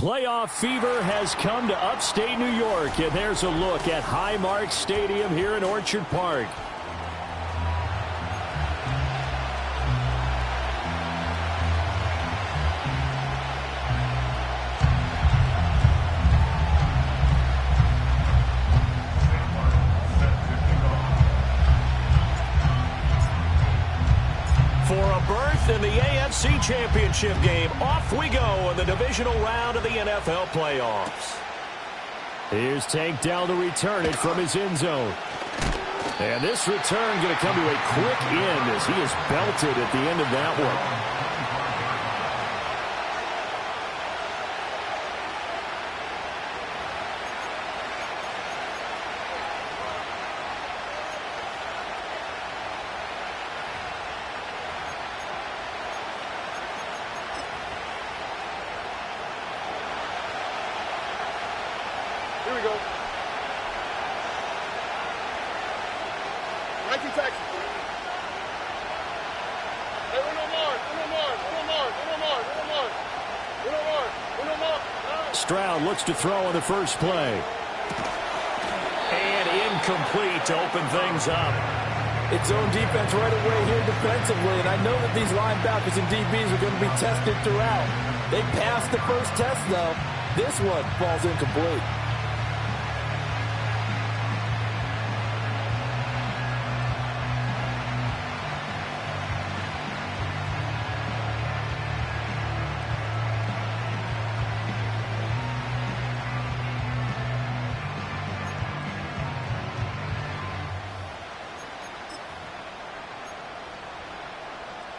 Playoff fever has come to upstate New York, and there's a look at Highmark Stadium here in Orchard Park. In the AFC Championship game, off we go in the divisional round of the NFL playoffs. Here's Tank Dell to return it from his end zone. And this return going to come to a quick end as he is belted at the end of that one. Here we go. Right to Texas. Hey, Uno more. Stroud looks to throw on the first play. And incomplete to open things up. It's zone defense right away here defensively, and I know that these linebackers and DBs are going to be tested throughout. They passed the first test, though. This one falls incomplete.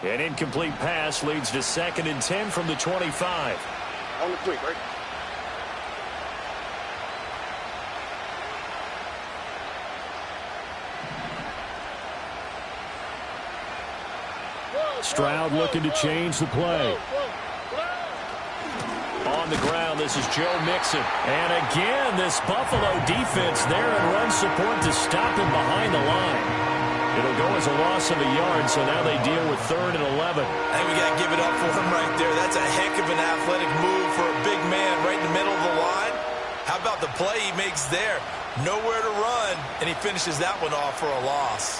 An incomplete pass leads to 2nd and 10 from the 25. On the quick, right? Stroud looking to change the play. On the ground, this is Joe Mixon. And again, this Buffalo defense there in run support to stop him behind the line. It'll go as a loss of a yard, so now they deal with 3rd and 11. I think we got to give it up for him right there. That's a heck of an athletic move for a big man right in the middle of the line. How about the play he makes there? Nowhere to run, and he finishes that one off for a loss.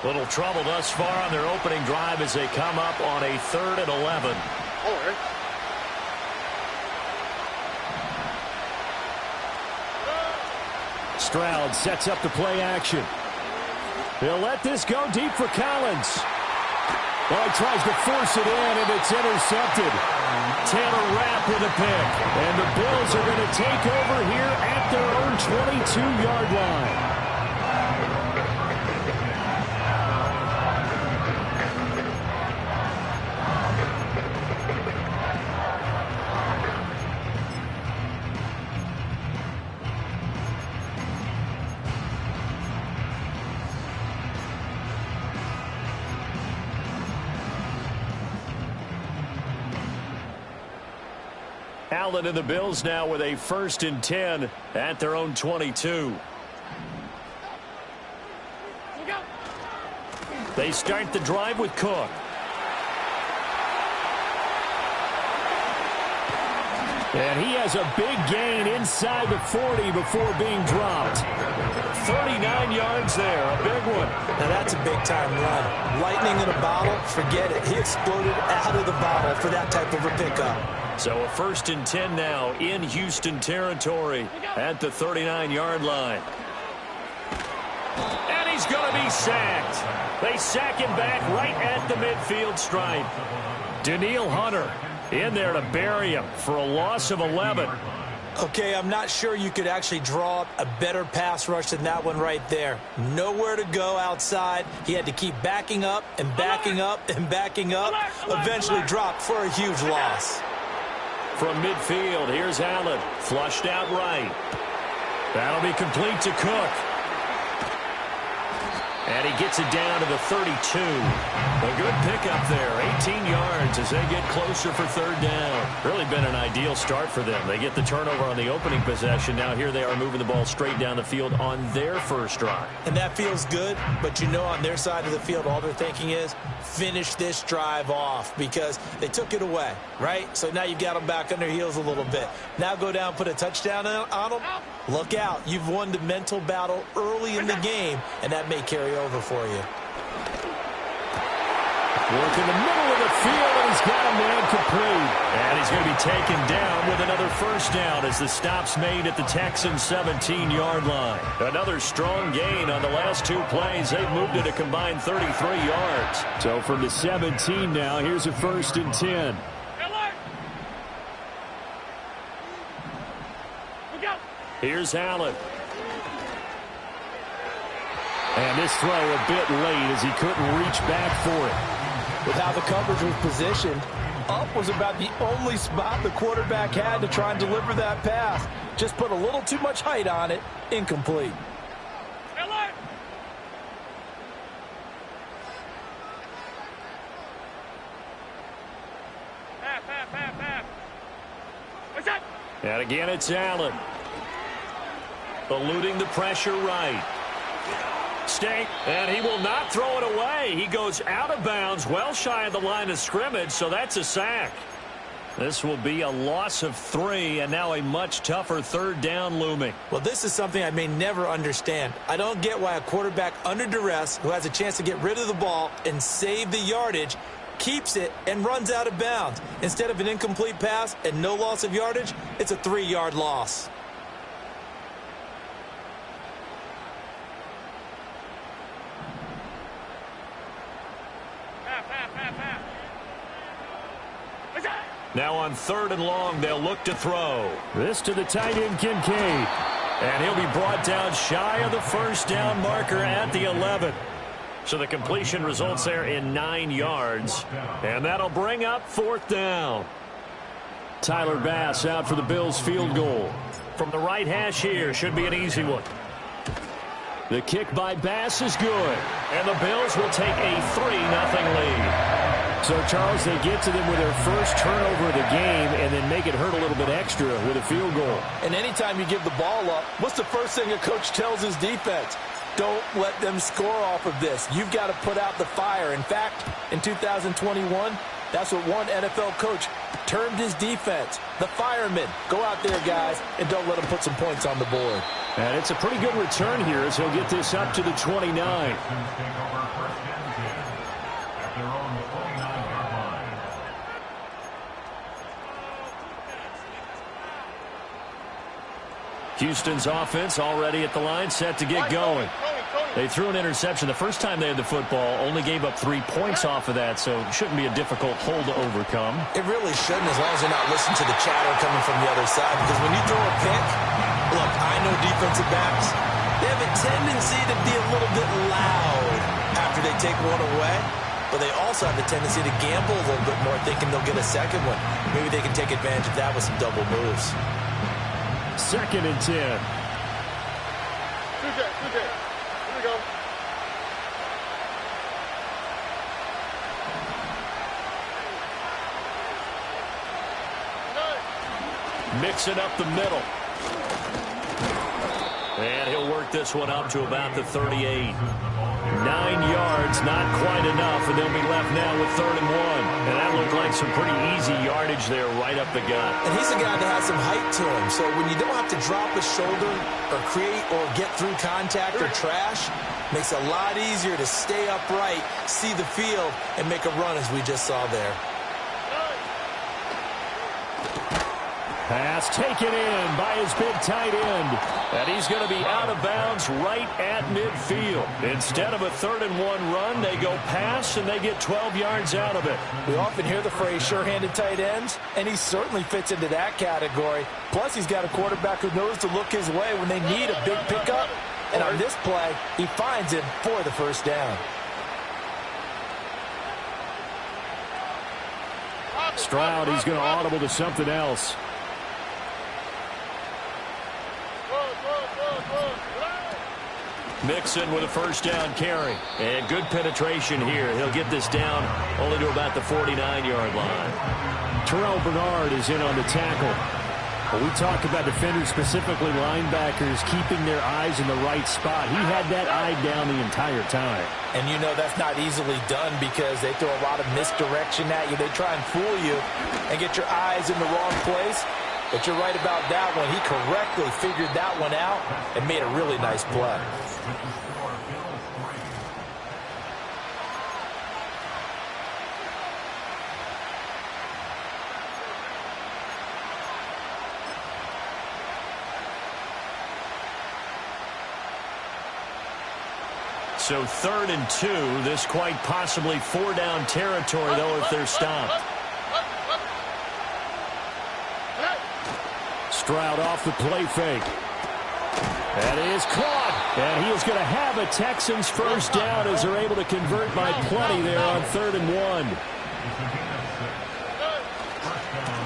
Little trouble thus far on their opening drive as they come up on a 3rd and 11. Oh, right. Stroud sets up the play action. They'll let this go deep for Collins. Well, he tries to force it in, and it's intercepted. Taylor Rapp with a pick. And the Bills are going to take over here at their own 22-yard line. Allen and the Bills now with a 1st and 10 at their own 22. They start the drive with Cook. And he has a big gain inside the 40 before being dropped. 39 yards there, a big one. Now that's a big-time run. Lightning in a bottle, forget it. He exploded out of the bottle for that type of a pickup. So a 1st and 10 now in Houston territory at the 39-yard line. And he's going to be sacked. They sack him back right at the midfield stripe. Danielle Hunter in there to bury him for a loss of 11. Okay, I'm not sure you could actually draw up a better pass rush than that one right there. Nowhere to go outside. He had to keep backing up and backing up and backing up. Eventually dropped for a huge loss. From midfield, here's Allen. Flushed out right. That'll be complete to Cook. And he gets it down to the 32. A good pickup there. 18 yards as they get closer for third down. Really been an ideal start for them. They get the turnover on the opening possession. Now here they are moving the ball straight down the field on their first drive. And that feels good, but you know on their side of the field, all they're thinking is finish this drive off because they took it away, right? So now you've got them back on their heels a little bit. Now go down, put a touchdown on them. Look out. You've won the mental battle early in the game, and that may carry over for you. Work in the middle of the field, and he's got a man complete. And he's going to be taken down with another first down as the stop's made at the Texans' 17-yard line. Another strong gain on the last two plays. They've moved it a combined 33 yards. So from the 17 now, here's a 1st and 10. Here's Allen. And this throw a bit late as he couldn't reach back for it. With how the coverage was positioned, up was about the only spot the quarterback had to try and deliver that pass. Just put a little too much height on it. Incomplete. And again, it's Allen. Eluding the pressure right. Stay, and he will not throw it away. He goes out of bounds, well shy of the line of scrimmage, so that's a sack. This will be a loss of 3, and now a much tougher third down looming. Well, this is something I may never understand. I don't get why a quarterback under duress who has a chance to get rid of the ball and save the yardage keeps it and runs out of bounds. Instead of an incomplete pass and no loss of yardage, it's a 3-yard loss. Now on 3rd and long, they'll look to throw. This to the tight end, Kincaid. And he'll be brought down shy of the first down marker at the 11. So the completion results there in 9 yards. And that'll bring up 4th down. Tyler Bass out for the Bills field goal. From the right hash here, should be an easy one. The kick by Bass is good. And the Bills will take a 3-0 lead. So, Charles, they get to them with their first turnover of the game and then make it hurt a little bit extra with a field goal. And anytime you give the ball up, what's the first thing a coach tells his defense? Don't let them score off of this. You've got to put out the fire. In fact, in 2021, that's what one NFL coach termed his defense, the firemen. Go out there, guys, and don't let them put some points on the board. And it's a pretty good return here as he'll get this up to the 29. Houston's offense already at the line, set to get going. They threw an interception the first time they had the football, only gave up 3 points off of that, so it shouldn't be a difficult hole to overcome. It really shouldn't, as long as you're not listening to the chatter coming from the other side, because when you throw a pick, look, I know defensive backs, they have a tendency to be a little bit loud after they take one away, but they also have the tendency to gamble a little bit more, thinking they'll get a second one. Maybe they can take advantage of that with some double moves. 2nd and 10. Here we go. Mixing up the middle. And he'll work this one up to about the 38. 9 yards, not quite enough, and they'll be left now with 3rd and 1. And that looked like some pretty easy yardage there right up the gut. And he's a guy that has some height to him, so when you don't have to drop a shoulder or create or get through contact or trash, makes it a lot easier to stay upright, see the field, and make a run as we just saw there. Pass taken in by his big tight end. And he's going to be out of bounds right at midfield. Instead of a 3rd and 1 run, they go pass and they get 12 yards out of it. We often hear the phrase sure-handed tight ends, and he certainly fits into that category. Plus, he's got a quarterback who knows to look his way when they need a big pickup. And on this play, he finds him for the first down. Stroud, he's going to audible to something else. Mixon with a first down carry. And good penetration here. He'll get this down only to about the 49-yard line. Terrell Bernard is in on the tackle. When we talk about defenders, specifically linebackers, keeping their eyes in the right spot, he had that eye down the entire time. And you know that's not easily done because they throw a lot of misdirection at you. They try and fool you and get your eyes in the wrong place. But you're right about that one. He correctly figured that one out and made a really nice play. So 3rd and 2. This quite possibly 4-down territory, though, if they're stopped. Stroud off the play fake. That is caught. And he is going to have a Texans first down as they're able to convert by plenty there on 3rd and 1.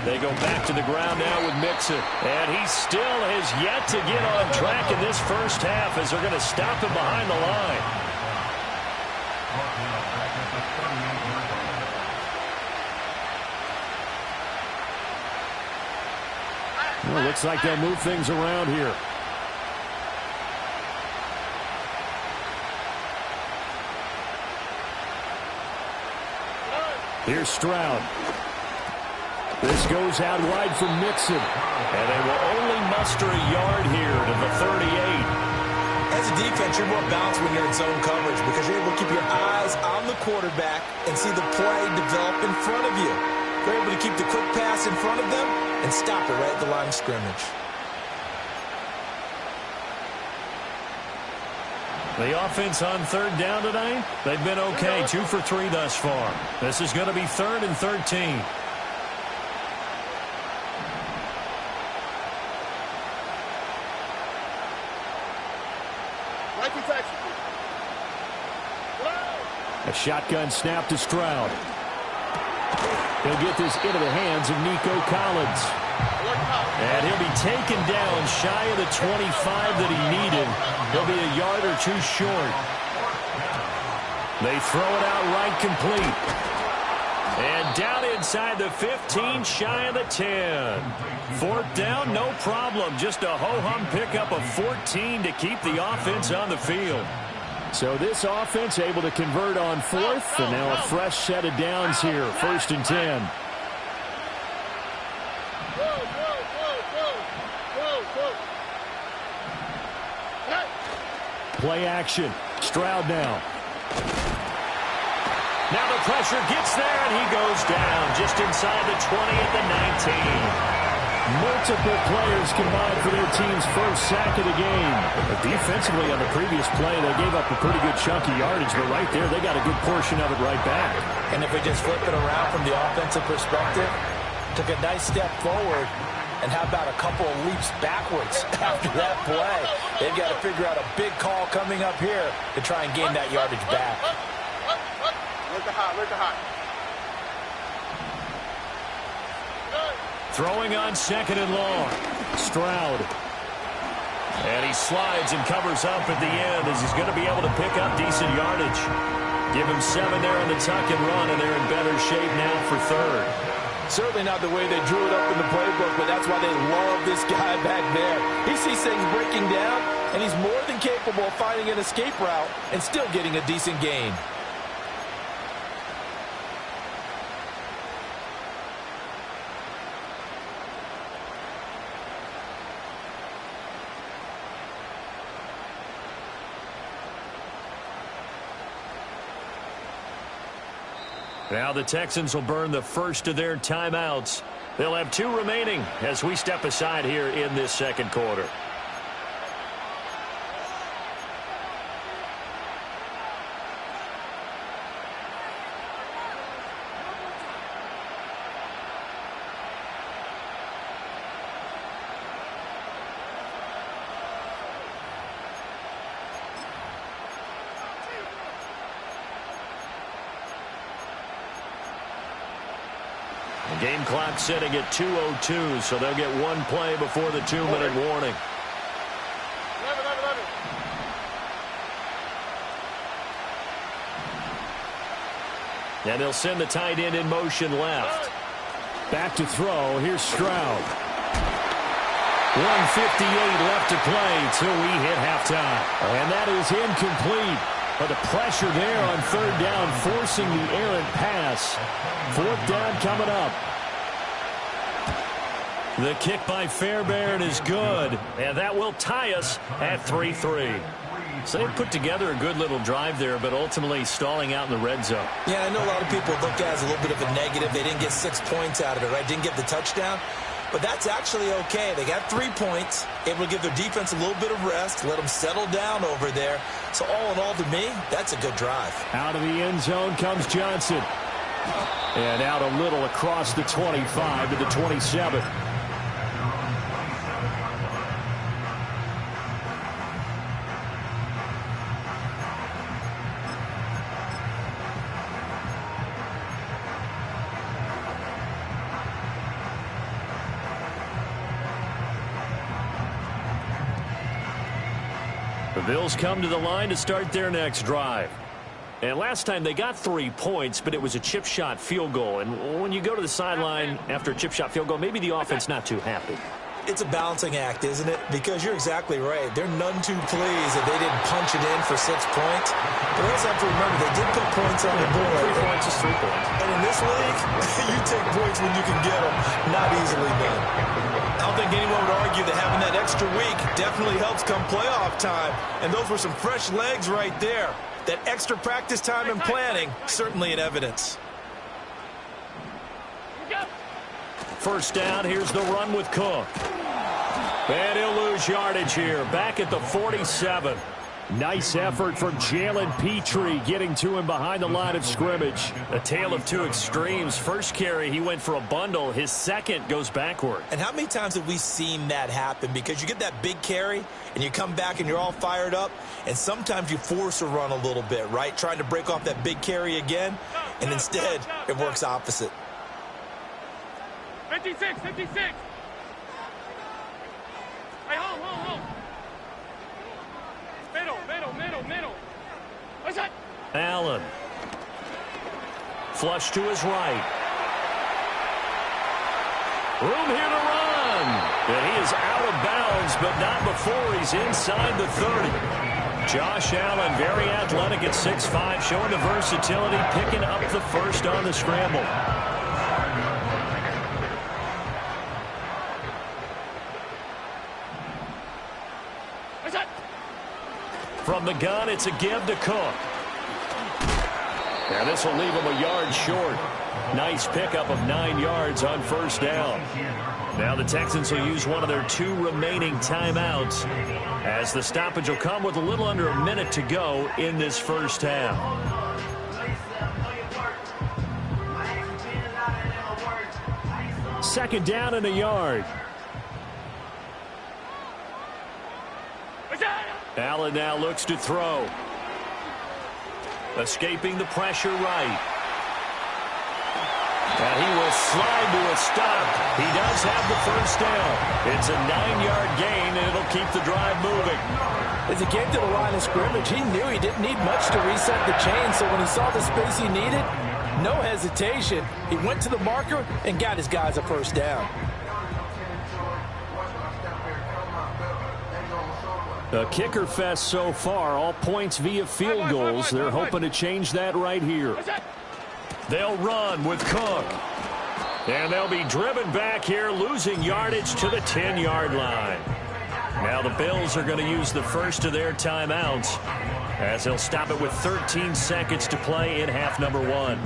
They go back to the ground now with Mixon. And he still has yet to get on track in this first half as they're going to stop him behind the line. Well, looks like they'll move things around here. Here's Stroud. This goes out wide for Mixon. And they will only muster a yard here to the 38. As a defense, you're more balanced when you're in zone coverage because you're able to keep your eyes on the quarterback and see the play develop in front of you. You're able to keep the quick pass in front of them and stop it right at the line of scrimmage. The offense on 3rd down tonight, they've been okay. 2 for 3 thus far. This is going to be 3rd and 13. A shotgun snap to Stroud. He'll get this into the hands of Nico Collins. And he'll be taken down shy of the 25 that he needed. He'll be a yard or 2 short. They throw it out right complete. And down inside the 15, shy of the 10. 4th down, no problem. Just a ho-hum pickup of 14 to keep the offense on the field. So this offense able to convert on 4th, and now a fresh set of downs here, 1st and 10. Play action. Stroud now. Now the pressure gets there, and he goes down just inside the 20 at the 19. Multiple players combined for their team's first sack of the game. But defensively on the previous play, they gave up a pretty good chunk of yardage, but right there, they got a good portion of it right back. And if we just flip it around from the offensive perspective, took a nice step forward, and how about a couple of leaps backwards after that play? They've got to figure out a big call coming up here to try and gain that yardage back. Look at hot. Throwing on 2nd and long. Stroud. And he slides and covers up at the end as he's going to be able to pick up decent yardage. Give him 7 there on the tuck and run, and they're in better shape now for 3rd. Certainly not the way they drew it up in the playbook, but that's why they love this guy back there. He sees things breaking down, and he's more than capable of finding an escape route and still getting a decent gain. Now the Texans will burn the first of their timeouts. They'll have 2 remaining as we step aside here in this 2nd quarter. Game clock sitting at 2:02, so they'll get 1 play before the 2-minute warning. And they'll send the tight end in motion left. Back to throw. Here's Stroud. 1:58 left to play till we hit halftime. And that is incomplete. But the pressure there on third down, forcing the errant pass. Fourth down coming up. The kick by Fairbairn is good. And that will tie us at 3-3. So they put together a good little drive there, but ultimately stalling out in the red zone. Yeah, I know a lot of people look at it as a little bit of a negative. They didn't get 6 points out of it, right? Didn't get the touchdown. But that's actually okay. They got 3 points, able to give their defense a little bit of rest, let them settle down over there. So all in all, to me, that's a good drive. Out of the end zone comes Johnson. And out a little across the 25 to the 27. The Bills come to the line to start their next drive. And last time they got 3 points, but it was a chip shot field goal. And when you go to the sideline after a chip shot field goal, maybe the offense not too happy. It's a balancing act, isn't it? Because you're exactly right. They're none too pleased that they didn't punch it in for 6 points. But we also have to remember they did put points on the board. 3 points is 3 points. And in this league, you take points when you can get them. Not easily done. I don't think anyone would argue that having that extra week definitely helps come playoff time. And those were some fresh legs right there. That extra practice time and planning, certainly in evidence. First down, here's the run with Cook. And he'll lose yardage here, back at the 47. Nice effort from Jalen Petrie getting to him behind the line of scrimmage. A tale of two extremes. First carry, he went for a bundle. His second goes backward. And how many times have we seen that happen? Because you get that big carry, and you come back and you're all fired up, and sometimes you force a run a little bit, right? Trying to break off that big carry again, and instead it works opposite. 56, 56. Hey, hold. Middle. What's that? Allen. Flush to his right. Room here to run. And he is out of bounds, but not before he's inside the 30. Josh Allen, very athletic at 6'5", showing the versatility, picking up the first on the scramble. From the gun, it's a give to Cook. And this will leave him a yard short. Nice pickup of 9 yards on first down. Now the Texans will use one of their 2 remaining timeouts, as the stoppage will come with a little under a minute to go in this first half. Second down and a yard. Allen now looks to throw. Escaping the pressure right. And he will slide to a stop. He does have the first down. It's a 9-yard gain, and it'll keep the drive moving. As he came to the line of scrimmage, he knew he didn't need much to reset the chain, so when he saw the space he needed, no hesitation. He went to the marker and got his guys a first down. A kicker fest so far, all points via field goals. They're hoping to change that right here. They'll run with Cook. And they'll be driven back here, losing yardage to the 10-yard line. Now the Bills are going to use the first of their timeouts, as they'll stop it with 13 seconds to play in half number 1.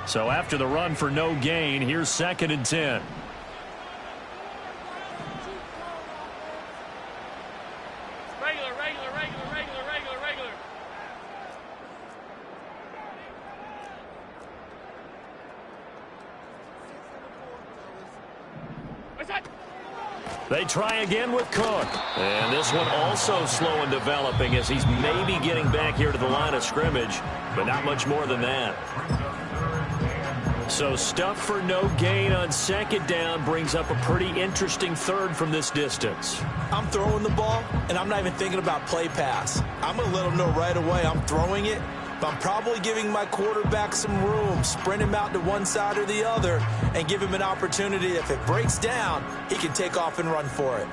So after the run for no gain, here's 2nd and 10. Regular. What's that? They try again with Cook. And this one also slow in developing, as he's maybe getting back here to the line of scrimmage, but not much more than that. So stuff for no gain on second down brings up a pretty interesting third from this distance. I'm throwing the ball, and I'm not even thinking about play pass. I'm going to let him know right away I'm throwing it, but I'm probably giving my quarterback some room, sprint him out to one side or the other, and give him an opportunity. If it breaks down, he can take off and run for it.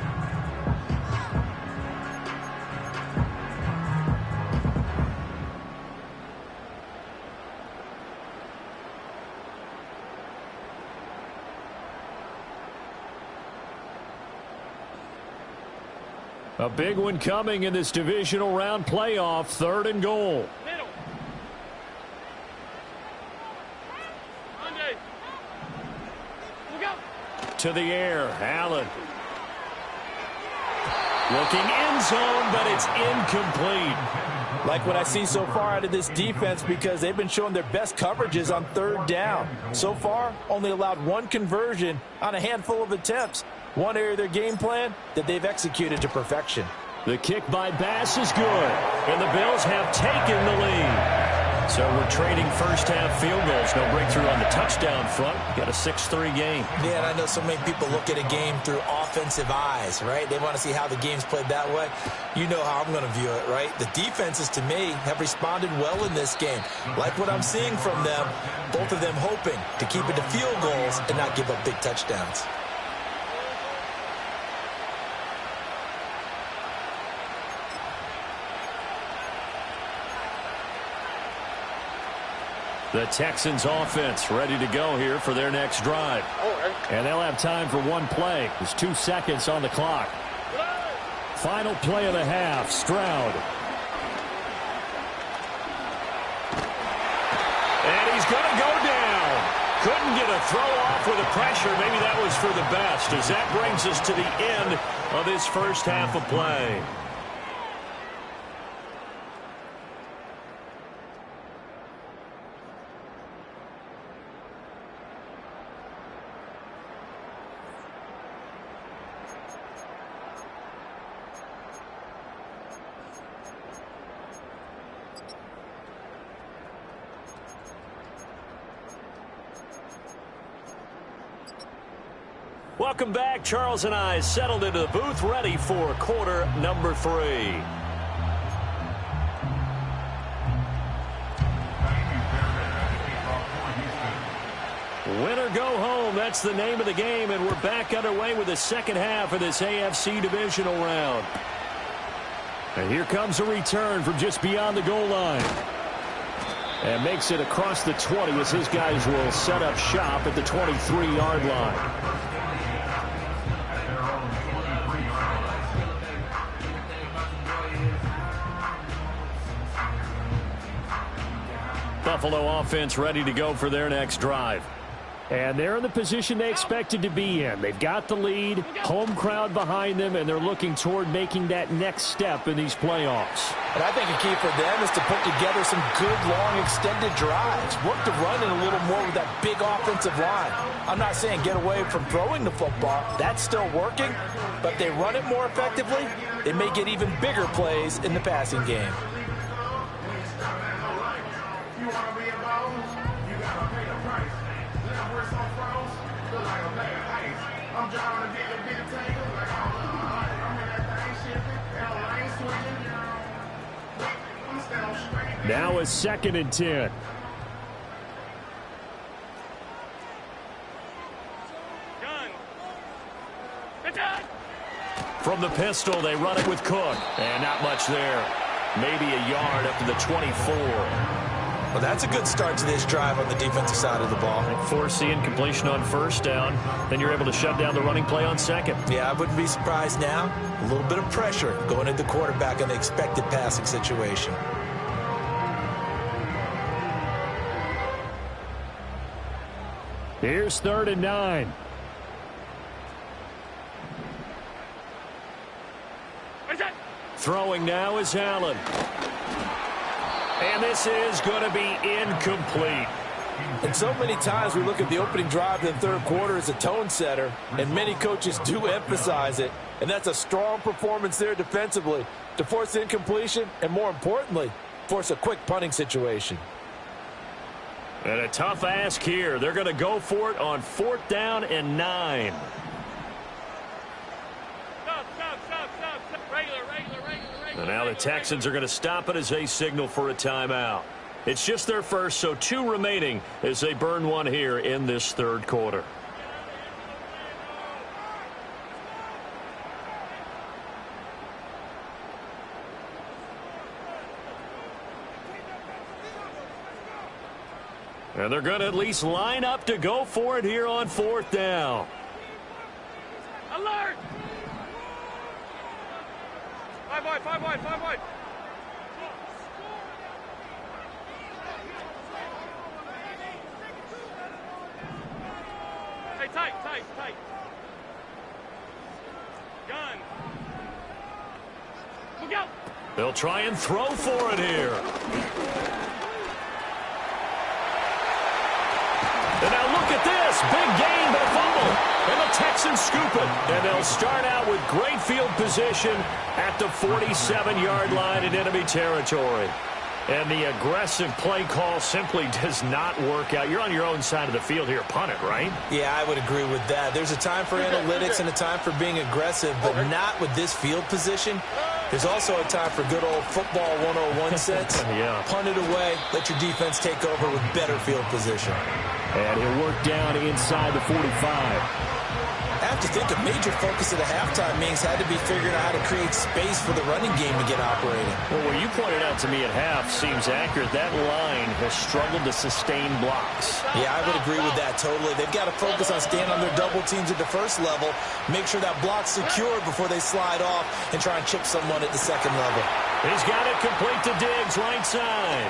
A big one coming in this divisional round playoff, 3rd and goal. Middle. Monday. Look out. To the air, Allen. Looking end zone, but it's incomplete. Like what I see so far out of this defense, because they've been showing their best coverages on 3rd down. So far, only allowed 1 conversion on a handful of attempts. One area of their game plan that they've executed to perfection. The kick by Bass is good, and the Bills have taken the lead. So we're trading first-half field goals. No breakthrough on the touchdown front. Got a 6-3 game. Yeah, and I know so many people look at a game through offensive eyes, right? They want to see how the game's played that way. You know how I'm going to view it, right? The defenses, to me, have responded well in this game. Like what I'm seeing from them, both of them hoping to keep it to field goals and not give up big touchdowns. The Texans offense ready to go here for their next drive. And they'll have time for one play. There's 2 seconds on the clock. Final play of the half, Stroud. And he's going to go down. Couldn't get a throw off with the pressure. Maybe that was for the best, as that brings us to the end of this first half of play. Welcome back. Charles and I settled into the booth, ready for quarter number 3. Win or go home, that's the name of the game, and we're back underway with the second half of this AFC divisional round. And here comes a return from just beyond the goal line. And makes it across the 20 as his guys will set up shop at the 23-yard line. Buffalo offense ready to go for their next drive. And they're in the position they expected to be in. They've got the lead, home crowd behind them, and they're looking toward making that next step in these playoffs. And I think a key for them is to put together some good, long, extended drives. Work the run in a little more with that big offensive line. I'm not saying get away from throwing the football. That's still working. But they run it more effectively, they may get even bigger plays in the passing game. Now a 2nd and 10. From the pistol, they run it with Cook. And not much there. Maybe a yard up to the 24. Well, that's a good start to this drive on the defensive side of the ball. Force the incompletion on first down. Then you're able to shut down the running play on second. Yeah, I wouldn't be surprised now. A little bit of pressure going at the quarterback in the expected passing situation. Here's 3rd and 9. Throwing now is Allen. And this is going to be incomplete. And so many times we look at the opening drive in the third quarter as a tone setter, and many coaches do emphasize it. And that's a strong performance there defensively to force incompletion and, more importantly, force a quick punting situation. And a tough ask here. They're going to go for it on 4th down and 9. And now the Texans are going to stop it as they signal for a timeout. It's just their first, so 2 remaining as they burn one here in this 3rd quarter. And they're going to at least line up to go for it here on 4th down. Alert! 5 wide, 5 wide, 5 wide. Hey, tight, tight, tight. Gun. Look out! They'll try and throw for it here. And now look at this. Big gain, but fumble. And the Texans scoop it. And they'll start out with great field position at the 47-yard line in enemy territory. And the aggressive play call simply does not work out. You're on your own side of the field here. Punt it, right? Yeah, I would agree with that. There's a time for analytics and a time for being aggressive, but not with this field position. There's also a time for good old football 101 sense. Yeah. Punt it away. Let your defense take over with better field position. And he'll work down inside the 45. I have to think a major focus of the halftime meetings had to be figuring out how to create space for the running game to get operating. Well, what you pointed out to me at half seems accurate. That line has struggled to sustain blocks. Yeah, I would agree with that totally. They've got to focus on staying on their double teams at the first level, make sure that block's secured before they slide off and try and chip someone at the second level. He's got it complete to Diggs, right side.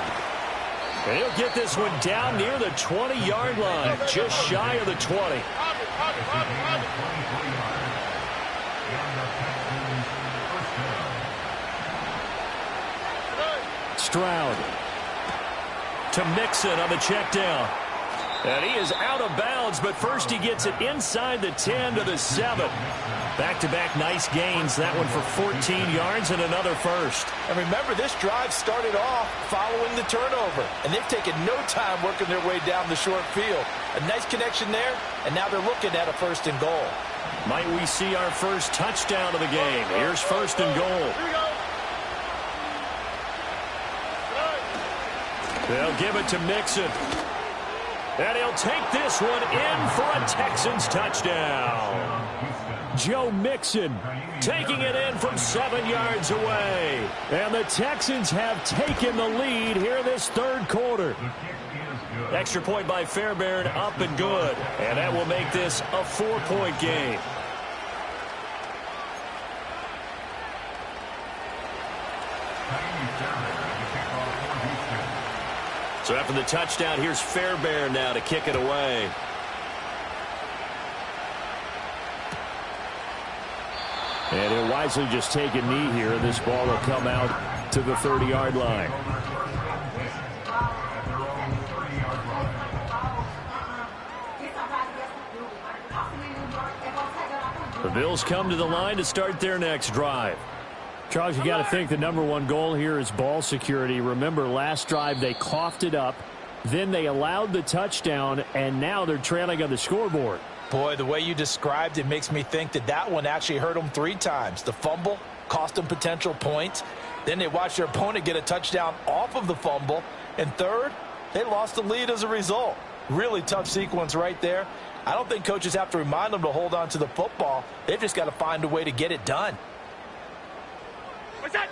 And he'll get this one down near the 20-yard line, just shy of the 20. Stroud to Mixon on the check down. And he is out of bounds, but first he gets it inside the 10 to the 7. Back-to-back nice gains. That one for 14 yards and another first. And remember, this drive started off following the turnover, and they've taken no time working their way down the short field. A nice connection there, and now they're looking at a 1st and goal. Might we see our first touchdown of the game? Here's 1st and goal. They'll give it to Mixon. And he'll take this one in for a Texans touchdown. Joe Mixon taking it in from 7 yards away. And the Texans have taken the lead here this 3rd quarter. Extra point by Fairbairn, up and good. And that will make this a 4-point game. So after the touchdown, here's Fairbairn now to kick it away. And he'll wisely just take a knee here. This ball will come out to the 30-yard line. The Bills come to the line to start their next drive. Charles, you got to think the #1 goal here is ball security. Remember, last drive they coughed it up, then they allowed the touchdown, and now they're trailing on the scoreboard. Boy, the way you described it makes me think that that one actually hurt them 3 times. The fumble cost them potential points. Then they watched their opponent get a touchdown off of the fumble. And third, they lost the lead as a result. Really tough sequence right there. I don't think coaches have to remind them to hold on to the football. They've just got to find a way to get it done. What's that?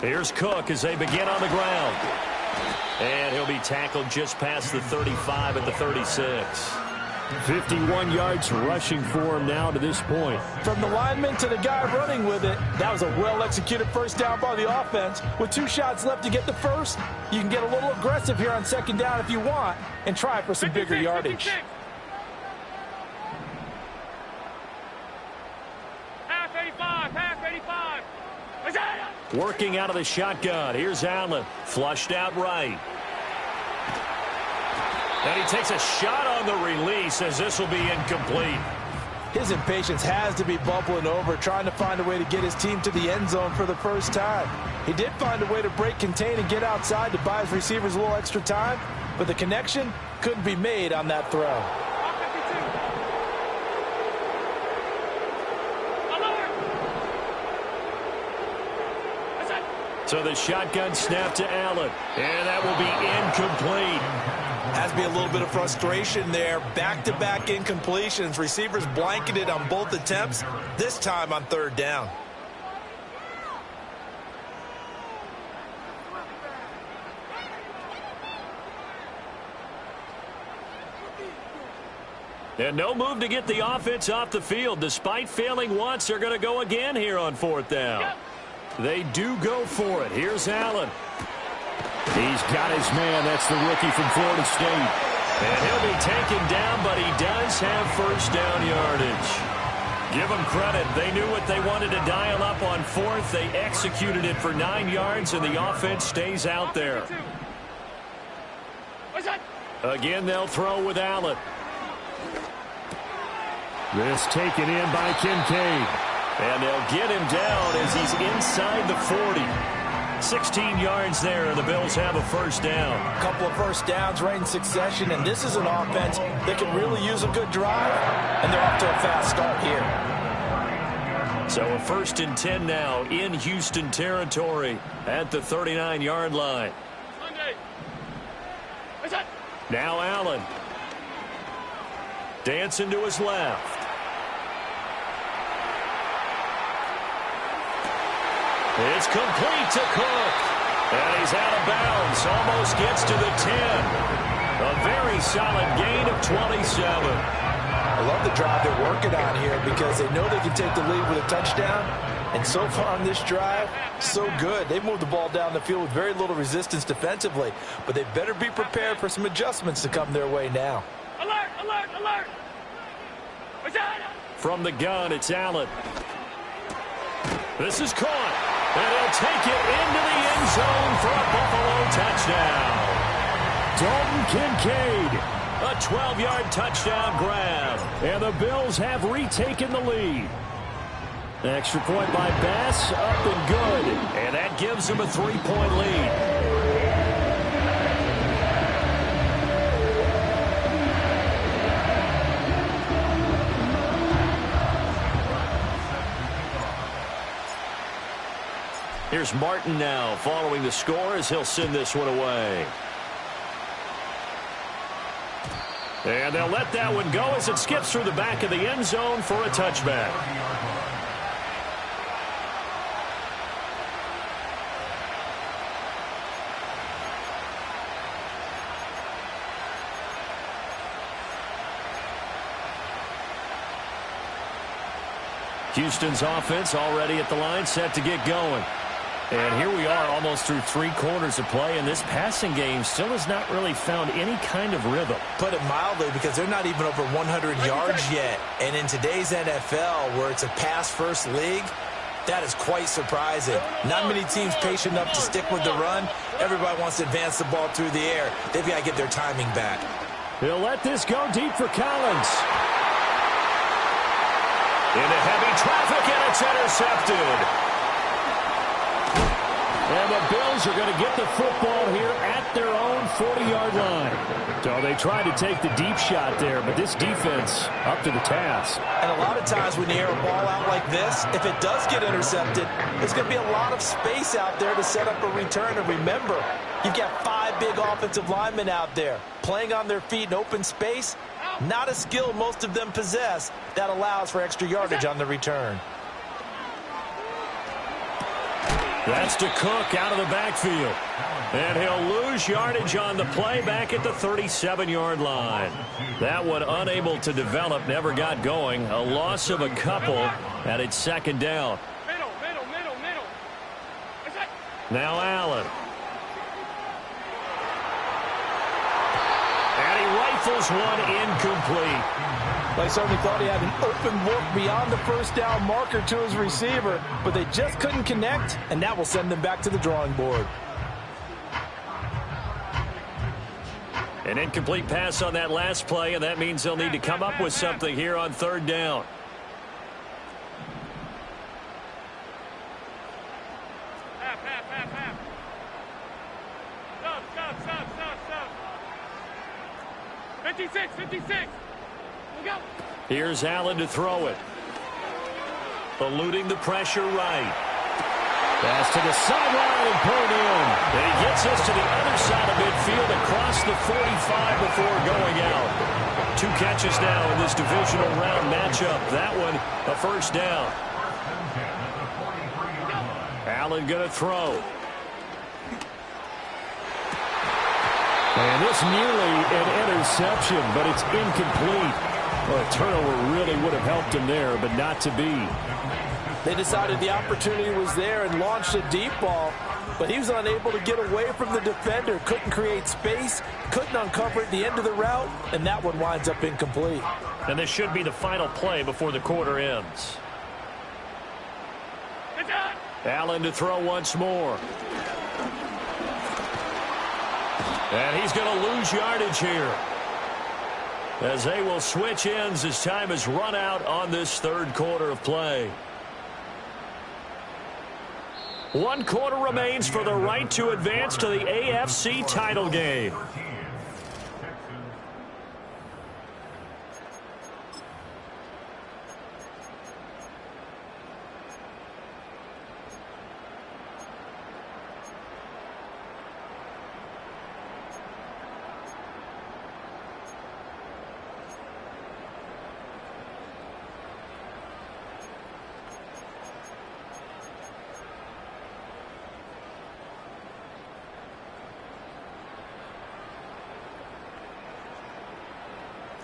Here's Cook as they begin on the ground. And he'll be tackled just past the 35 at the 36. 51 yards rushing for him now to this point. From the lineman to the guy running with it, that was a well-executed first down by the offense. With 2 shots left to get the first, you can get a little aggressive here on 2nd down if you want and try for some bigger yardage. 56. Half 85, half 85. What's that? Working out of the shotgun. Here's Allen. Flushed out right. And he takes a shot on the release as this will be incomplete. His impatience has to be bubbling over, trying to find a way to get his team to the end zone for the first time. He did find a way to break, contain, and get outside to buy his receivers a little extra time, but the connection couldn't be made on that throw. So the shotgun snap to Allen, and that will be incomplete. Has to be a little bit of frustration there. Back-to-back incompletions. Receivers blanketed on both attempts, this time on third down. And no move to get the offense off the field. Despite failing once, they're going to go again here on fourth down. They do go for it. Here's Allen. He's got his man. That's the rookie from Florida State. And he'll be taken down, but he does have first down yardage. Give them credit. They knew what they wanted to dial up on fourth. They executed it for 9 yards, and the offense stays out there. Again, they'll throw with Allen. This taken in by Kincaid. And they'll get him down as he's inside the 40. 16 yards there, and the Bills have a first down. A couple of first downs right in succession, and this is an offense that can really use a good drive, and they're off to a fast start here. So a 1st and 10 now in Houston territory at the 39-yard line. Now Allen. Dancing to his left. It's complete to Cook. And he's out of bounds. Almost gets to the 10. A very solid gain of 27. I love the drive they're working on here because they know they can take the lead with a touchdown. And so far on this drive, so good. They've moved the ball down the field with very little resistance defensively. But they better be prepared for some adjustments to come their way now. Alert, alert, alert. From the gun, it's Allen. This is caught. And he'll take it into the end zone for a Buffalo touchdown. Dalton Kincaid, a 12-yard touchdown grab. And the Bills have retaken the lead. Extra point by Bass, up and good. And that gives them a 3-point lead. Here's Martin now following the score as he'll send this one away. And they'll let that one go as it skips through the back of the end zone for a touchback. Houston's offense already at the line, set to get going. And here we are almost through 3 quarters of play, and this passing game still has not really found any kind of rhythm. Put it mildly, because they're not even over 100 yards yet. And in today's NFL, where it's a pass-first league, that is quite surprising. Not many teams patient enough to stick with the run. Everybody wants to advance the ball through the air. They've got to get their timing back. He'll let this go deep for Collins. Into heavy traffic, and it's intercepted. And the Bills are going to get the football here at their own 40-yard line. So they tried to take the deep shot there, but this defense up to the task. And a lot of times when you air a ball out like this, if it does get intercepted, there's going to be a lot of space out there to set up a return. And remember, you've got 5 big offensive linemen out there playing on their feet in open space. Not a skill most of them possess that allows for extra yardage on the return. That's to Cook out of the backfield. And he'll lose yardage on the play back at the 37-yard line. That one unable to develop, never got going. A loss of a couple, and it's 2nd down. Middle. Now Allen. And he rifles one incomplete. They certainly thought he had an open look beyond the first down marker to his receiver, but they just couldn't connect, and that will send them back to the drawing board. An incomplete pass on that last play, and that means they'll need to come up with something here on 3rd down. Stop. 56, 56. Look out. Here's Allen to throw it. Eluding the pressure right. Pass to the sideline and pulled in. And he gets us to the other side of midfield across the 45 before going out. 2 catches now in this divisional round matchup. That one, a first down. Allen going to throw. And this nearly an interception, but it's incomplete. Well, a turnover really would have helped him there, but not to be. They decided the opportunity was there and launched a deep ball, but he was unable to get away from the defender. Couldn't create space, couldn't uncover at the end of the route, and that one winds up incomplete. And this should be the final play before the quarter ends. Allen to throw once more. And he's going to lose yardage here, as they will switch ends as time has run out on this third quarter of play. 1 quarter remains for the right to advance to the AFC title game.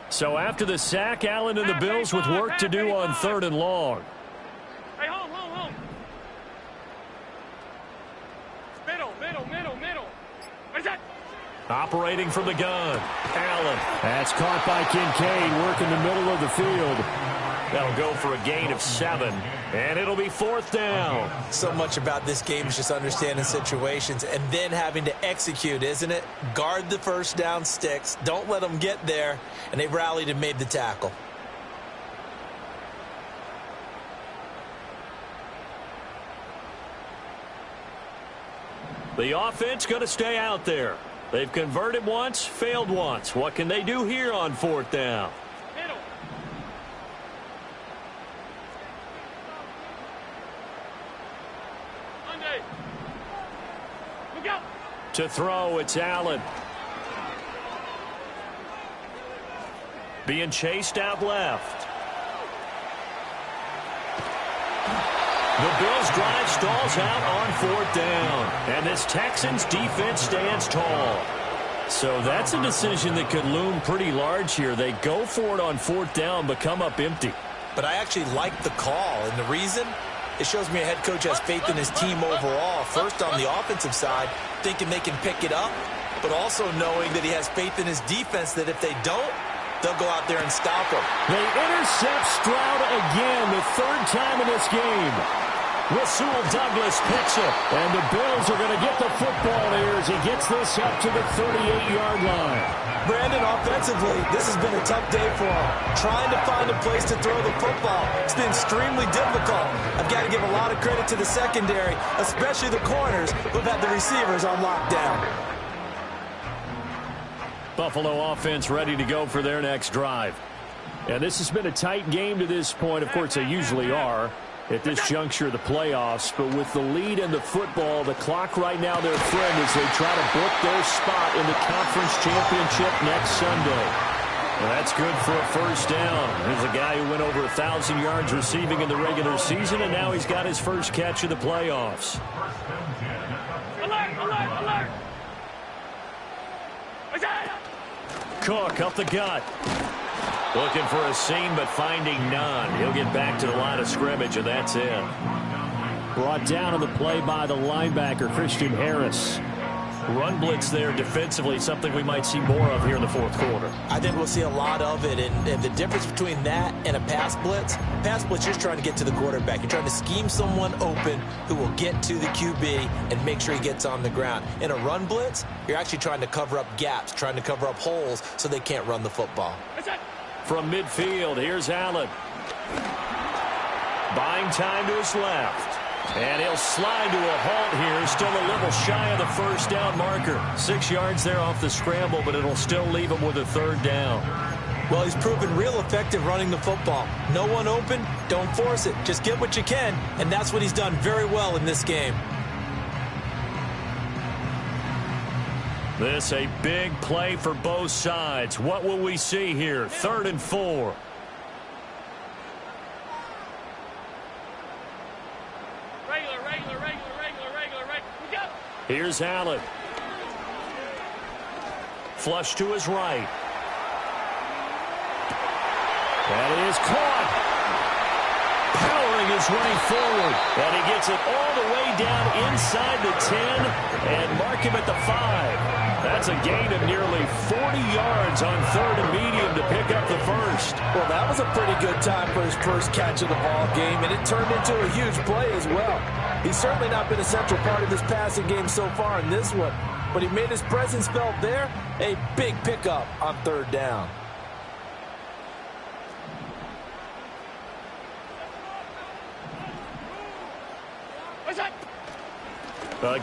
So after the sack, Allen and the Bills with work to do on 3rd and long. Hey, hold. Middle. Where's that? Operating from the gun, Allen. That's caught by Kincaid, working the middle of the field. That'll go for a gain of 7, and it'll be 4th down. So much about this game is just understanding situations and then having to execute, isn't it? Guard the first down sticks. Don't let them get there, and they've rallied and made the tackle. The offense going to stay out there. They've converted once, failed once. What can they do here on 4th down? Middle. Monday. Look out. To throw, it's Allen. Being chased out left. The Bills' drive stalls out on 4th down. And this Texans defense stands tall. So that's a decision that could loom pretty large here. They go for it on 4th down, but come up empty. But I actually like the call, and the reason? It shows me a head coach has faith in his team overall. First, on the offensive side, thinking they can pick it up, but also knowing that he has faith in his defense that if they don't, they'll go out there and stop him. They intercept Stroud again, the 3rd time in this game. Rasul Douglas picks it, and the Bills are going to get the football here as he gets this up to the 38-yard line. Brandon, offensively, this has been a tough day for him. Trying to find a place to throw the football. It's been extremely difficult. I've got to give a lot of credit to the secondary, especially the corners, who've had the receivers on lockdown. Buffalo offense ready to go for their next drive. And this has been a tight game to this point. Of course, they usually are at this juncture of the playoffs. But with the lead in the football, the clock right now their friend as they try to book their spot in the conference championship next Sunday. Well, that's good for a first down. There's a guy who went over 1,000 yards receiving in the regular season, and now he's got his first catch of the playoffs. Alert! Cook up the gut. Looking for a seam, but finding none. He'll get back to the line of scrimmage, and that's it. Brought down on the play by the linebacker, Christian Harris. Run blitz there defensively, something we might see more of here in the 4th quarter. I think we'll see a lot of it, and the difference between that and a pass blitz, you're just trying to get to the quarterback. You're trying to scheme someone open who will get to the QB and make sure he gets on the ground. In a run blitz, you're actually trying to cover up gaps, trying to cover up holes so they can't run the football. From midfield, here's Allen. Buying time to his left. And he'll slide to a halt here, still a little shy of the first down marker. 6 yards there off the scramble, but it'll still leave him with a third down. Well, he's proven real effective running the football. No one open, don't force it. Just get what you can, and that's what he's done very well in this game. This a big play for both sides. What will we see here? 3rd and 4. Regular. We go. Here's Allen. Flush to his right. That is caught. Powering his way forward. And he gets it all the way down inside the 10 and mark him at the 5. That's a gain of nearly 40 yards on 3rd and medium to pick up the first. Well, that was a pretty good time for his first catch of the ball game, and it turned into a huge play as well. He's certainly not been a central part of this passing game so far in this one, but he made his presence felt there. A big pickup on 3rd down.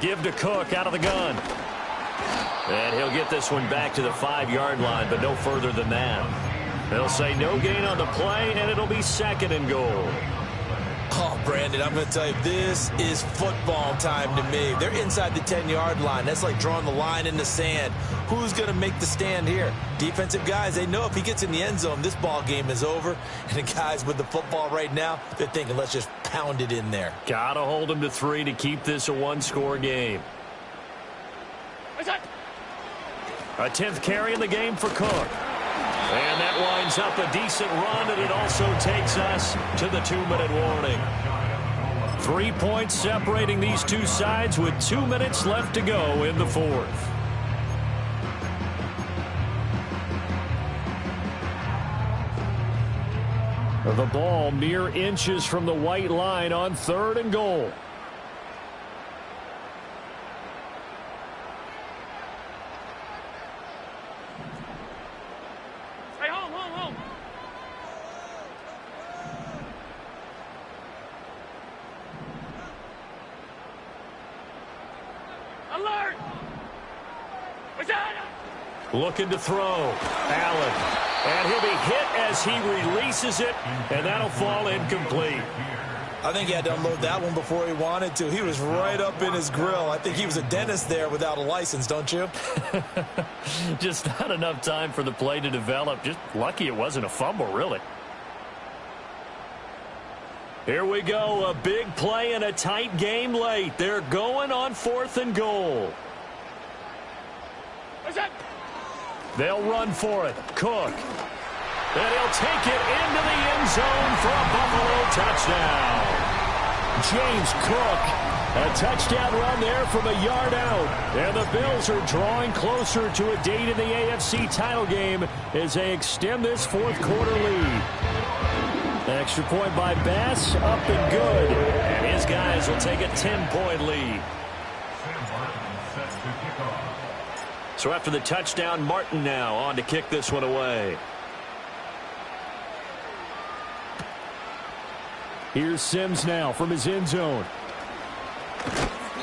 Give to Cook out of the gun. And he'll get this one back to the 5-yard line, but no further than that. They'll say no gain on the play, and it'll be 2nd and goal. Oh, Brandon, I'm going to tell you, this is football time to me. They're inside the 10-yard line. That's like drawing the line in the sand. Who's going to make the stand here? Defensive guys, they know if he gets in the end zone, this ball game is over. And the guys with the football right now, they're thinking, let's just pound it in there. Got to hold him to 3 to keep this a one-score game. A 10th carry in the game for Cook. And that winds up a decent run, and it also takes us to the 2-minute warning. 3 points separating these two sides with 2 minutes left to go in the 4th. The ball mere inches from the white line on 3rd and goal. Home. Alert! Looking to throw. Allen. And he'll be hit as he releases it, and that'll fall incomplete. I think he had to unload that one before he wanted to. He was right up in his grill. I think he was a dentist there without a license, don't you? Just not enough time for the play to develop. Just lucky it wasn't a fumble, really. Here we go. A big play and a tight game late. They're going on 4th and goal. They'll run for it. Cook. And he'll take it into the end zone for a Buffalo touchdown. James Cook, a touchdown run there from a yard out. And the Bills are drawing closer to a date in the AFC title game as they extend this 4th quarter lead. Extra point by Bass, up and good. And his guys will take a 10-point lead. So after the touchdown, Martin now on to kick this one away. Here's Sims now from his end zone.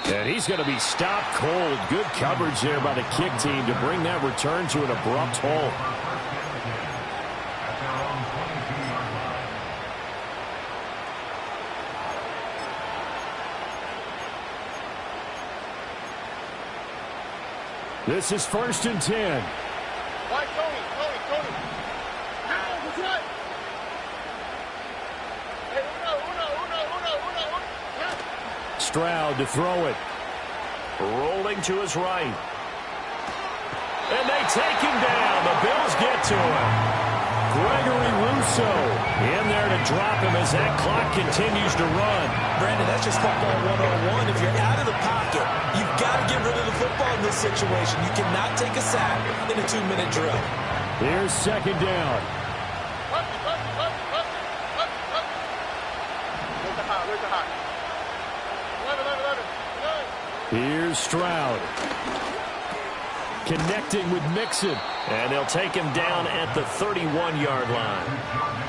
And he's going to be stopped cold. Good coverage there by the kick team to bring that return to an abrupt halt. This is 1st and 10. Stroud to throw it. Rolling to his right. And they take him down. The Bills get to him. Gregory Rousseau in there to drop him as that clock continues to run. Brandon, that's just football 101. If you're out of the pocket, you've got to get rid of the football in this situation. You cannot take a sack in a 2-minute drill. Here's 2nd down. Here's Stroud. Connecting with Mixon. And they'll take him down at the 31-yard line.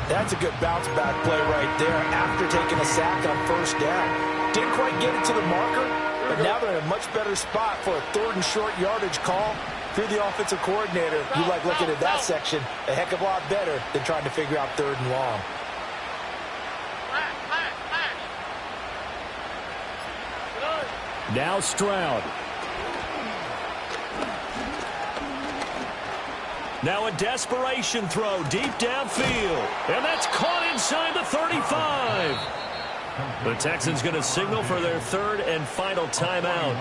That's a good bounce-back play right there after taking a sack on 1st down. Didn't quite get it to the marker, but now they're in a much better spot for a 3rd and short yardage call. If you're the offensive coordinator, you like looking at that section a heck of a lot better than trying to figure out 3rd and long. Now Stroud. Now a desperation throw deep downfield. And that's caught inside the 35. The Texans going to signal for their 3rd and final timeout,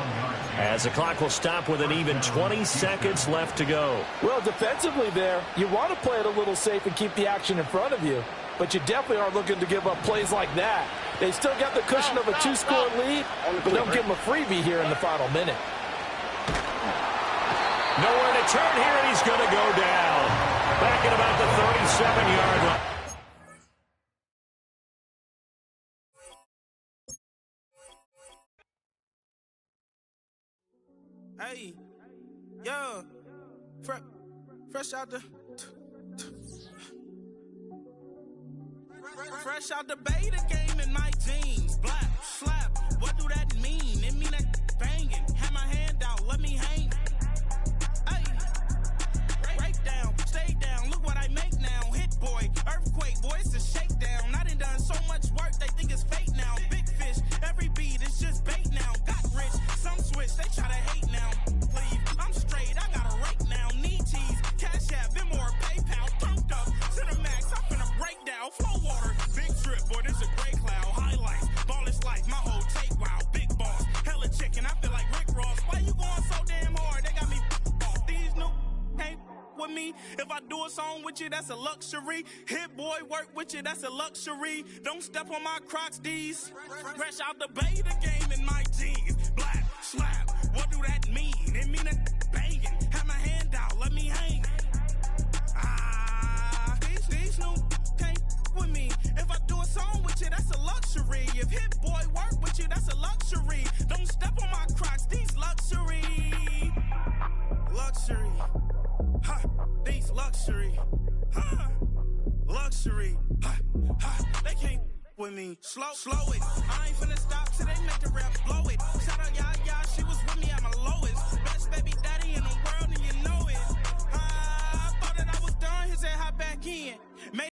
as the clock will stop with an even 20 seconds left to go. Well, defensively there, you want to play it a little safe and keep the action in front of you, but you definitely aren't looking to give up plays like that. They still got the cushion of a 2-score lead, but don't give them a freebie here in the final minute. Nowhere to turn here, and he's going to go down. Back at about the 37-yard line. Hey, yo, fresh out the beta game in my jeans. Black, slap, what do that mean? It mean that banging. Have my hand out, let me hang. Hey, break down, stay down, look what I make now. Hit boy, earthquake, boy, it's a shakedown. I done so much work, they think it's fake now. Big fish, every beat is just bait now. Got rich, some switch, they try to hate now. Please, I'm straight, I got a rake now. Need cheese, cash app, Venmo or PayPal. Pumped up, Cinemax, I'm finna break down. Flow water, big trip, boy, this a gray cloud. Highlights, ball is life, my whole take, wow. Big boss, hella chicken, I feel like Rick Ross. Why you going so damn hard? They got me off. These new can't with me. If I do a song with you, that's a luxury. Hit boy, work with you, that's a luxury. Don't step on my Crocs, D's. Fresh out the beta game in my jeans. Black, slap, what do that mean? It mean that banging. Have my hand out, let me hang. These new can't with me. If I do a song with you, that's a luxury. If Hit Boy work with you, that's a luxury. Don't step on my Crocs, these luxury. Luxury. Ha, these luxury. Ha, luxury. Ha, ha, they can't with me. Slow it. I ain't finna